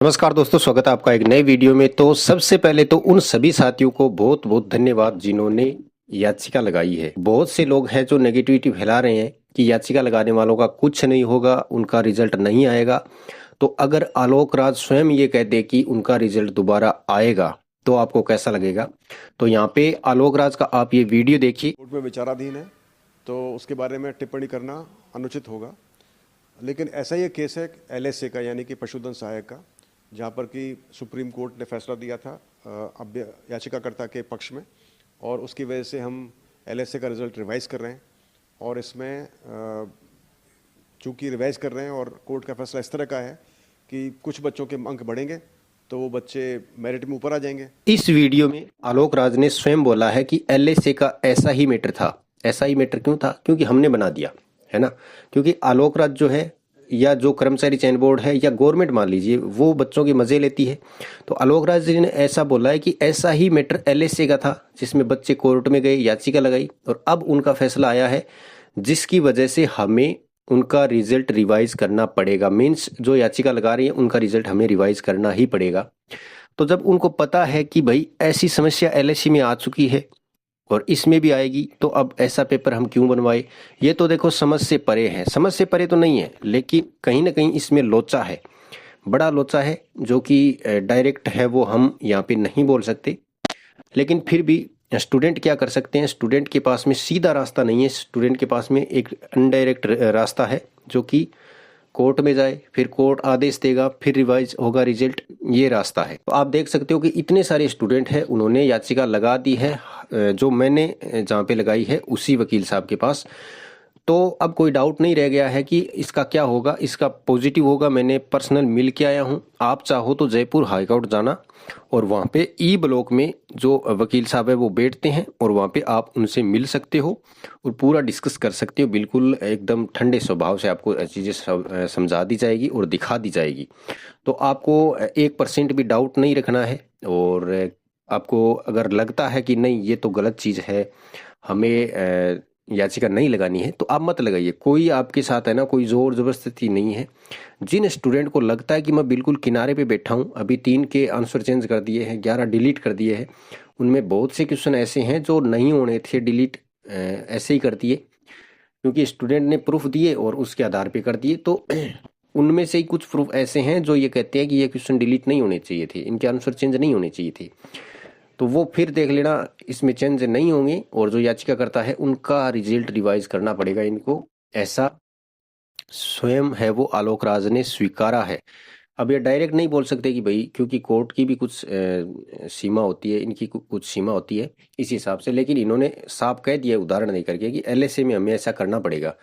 नमस्कार दोस्तों, स्वागत है आपका एक नए वीडियो में। तो सबसे पहले तो उन सभी साथियों को बहुत बहुत धन्यवाद जिन्होंने याचिका लगाई है। बहुत से लोग हैं जो नेगेटिविटी फैला रहे हैं कि याचिका लगाने वालों का कुछ नहीं होगा, उनका रिजल्ट नहीं आएगा। तो अगर आलोक राज स्वयं ये कह दे कि उनका रिजल्ट दोबारा आएगा तो आपको कैसा लगेगा? तो यहाँ पे आलोक राज का आप ये वीडियो देखिए। कोर्ट में विचाराधीन है तो उसके बारे में टिप्पणी करना अनुचित होगा, लेकिन ऐसा ही एक केस है एलएसए का, यानी कि पशुधन सहायक का, जहां पर कि सुप्रीम कोर्ट ने फैसला दिया था याचिकाकर्ता के पक्ष में, और उसकी वजह से हम एलएसए का रिजल्ट रिवाइज कर रहे हैं। और इसमें चूंकि रिवाइज कर रहे हैं और कोर्ट का फैसला इस तरह का है कि कुछ बच्चों के अंक बढ़ेंगे तो वो बच्चे मेरिट में ऊपर आ जाएंगे। इस वीडियो में आलोक राज ने स्वयं बोला है कि एलएसए का ऐसा ही मैटर था। ऐसा ही मैटर क्यों था? क्योंकि हमने बना दिया है ना। क्योंकि आलोक राज जो है, या जो कर्मचारी चयन बोर्ड है, या गवर्नमेंट मान लीजिए, वो बच्चों के मजे लेती है। तो आलोक राज जी ने ऐसा बोला है कि ऐसा ही मैटर एलएसए का था, जिसमें बच्चे कोर्ट में गए, याचिका लगाई, और अब उनका फैसला आया है जिसकी वजह से हमें उनका रिजल्ट रिवाइज करना पड़ेगा। मीन्स जो याचिका लगा रही है उनका रिजल्ट हमें रिवाइज करना ही पड़ेगा। तो जब उनको पता है कि भाई ऐसी समस्या एलएससी में आ चुकी है और इसमें भी आएगी, तो अब ऐसा पेपर हम क्यों बनवाए? ये तो देखो समझ से परे है। समझ से परे तो नहीं है, लेकिन कहीं ना कहीं इसमें लोचा है, बड़ा लोचा है, जो कि डायरेक्ट है वो हम यहाँ पे नहीं बोल सकते। लेकिन फिर भी स्टूडेंट क्या कर सकते हैं? स्टूडेंट के पास में सीधा रास्ता नहीं है, स्टूडेंट के पास में एक इनडायरेक्ट रास्ता है, जो कि कोर्ट में जाए, फिर कोर्ट आदेश देगा, फिर रिवाइज होगा रिजल्ट। ये रास्ता है। तो आप देख सकते हो कि इतने सारे स्टूडेंट हैं, उन्होंने याचिका लगा दी है, जो मैंने जहाँ पे लगाई है उसी वकील साहब के पास। तो अब कोई डाउट नहीं रह गया है कि इसका क्या होगा। इसका पॉजिटिव होगा। मैंने पर्सनल मिल के आया हूँ। आप चाहो तो जयपुर हाई कोर्ट जाना, और वहाँ पे ई ब्लॉक में जो वकील साहब है वो बैठते हैं, और वहाँ पे आप उनसे मिल सकते हो और पूरा डिस्कस कर सकते हो। बिल्कुल एकदम ठंडे स्वभाव से आपको चीज़ें समझा दी जाएगी और दिखा दी जाएगी। तो आपको 1% भी डाउट नहीं रखना है। और आपको अगर लगता है कि नहीं ये तो गलत चीज़ है, हमें याचिका नहीं लगानी है, तो आप मत लगाइए। कोई आपके साथ है ना, कोई जोर जबरदस्ती नहीं है। जिन स्टूडेंट को लगता है कि मैं बिल्कुल किनारे पे बैठा हूँ, अभी 3 के आंसर चेंज कर दिए हैं, 11 डिलीट कर दिए हैं, उनमें बहुत से क्वेश्चन ऐसे हैं जो नहीं होने थे, डिलीट ऐसे ही कर दिए क्योंकि स्टूडेंट ने प्रूफ दिए और उसके आधार पे कर दिए। तो उनमें से ही कुछ प्रूफ ऐसे हैं जो ये कहते हैं कि ये क्वेश्चन डिलीट नहीं होने चाहिए थे, इनके आंसर चेंज नहीं होने चाहिए थे। तो वो फिर देख लेना, इसमें चेंज नहीं होंगे, और जो याचिका करता है उनका रिजल्ट रिवाइज करना पड़ेगा इनको। ऐसा स्वयं है वो आलोक राज ने स्वीकारा है। अब ये डायरेक्ट नहीं बोल सकते कि भाई, क्योंकि कोर्ट की भी कुछ सीमा होती है, इनकी कुछ सीमा होती है इस हिसाब से। लेकिन इन्होंने साफ कह दिया उदाहरण दे करके कि एलएसए में हमें ऐसा करना पड़ेगा।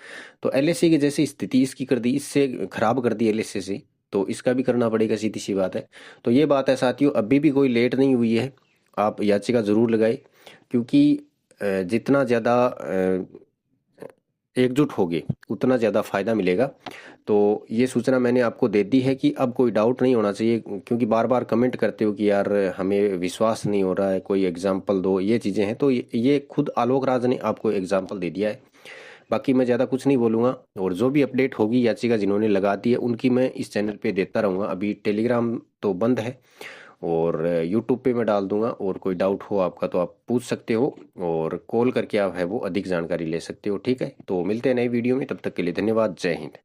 तो एलएसए की जैसी स्थिति इसकी कर दी, इससे खराब कर दी एलएसए से, तो इसका भी करना पड़ेगा, सीधी सी बात है। तो ये बात है साथियों, अभी भी कोई लेट नहीं हुई है। आप याचिका जरूर लगाए, क्योंकि जितना ज़्यादा एकजुट होगे उतना ज़्यादा फायदा मिलेगा। तो ये सूचना मैंने आपको दे दी है कि अब कोई डाउट नहीं होना चाहिए, क्योंकि बार बार कमेंट करते हो कि यार हमें विश्वास नहीं हो रहा है, कोई एग्जाम्पल दो, ये चीज़ें हैं। तो ये खुद आलोक राज ने आपको एग्जाम्पल दे दिया है। बाकी मैं ज़्यादा कुछ नहीं बोलूँगा, और जो भी अपडेट होगी याचिका जिन्होंने लगा दी है उनकी मैं इस चैनल पे देता रहूँगा। अभी टेलीग्राम तो बंद है, और यूट्यूब पे मैं डाल दूंगा। और कोई डाउट हो आपका तो आप पूछ सकते हो, और कॉल करके आप है वो अधिक जानकारी ले सकते हो। ठीक है, तो मिलते हैं नई वीडियो में, तब तक के लिए धन्यवाद। जय हिंद।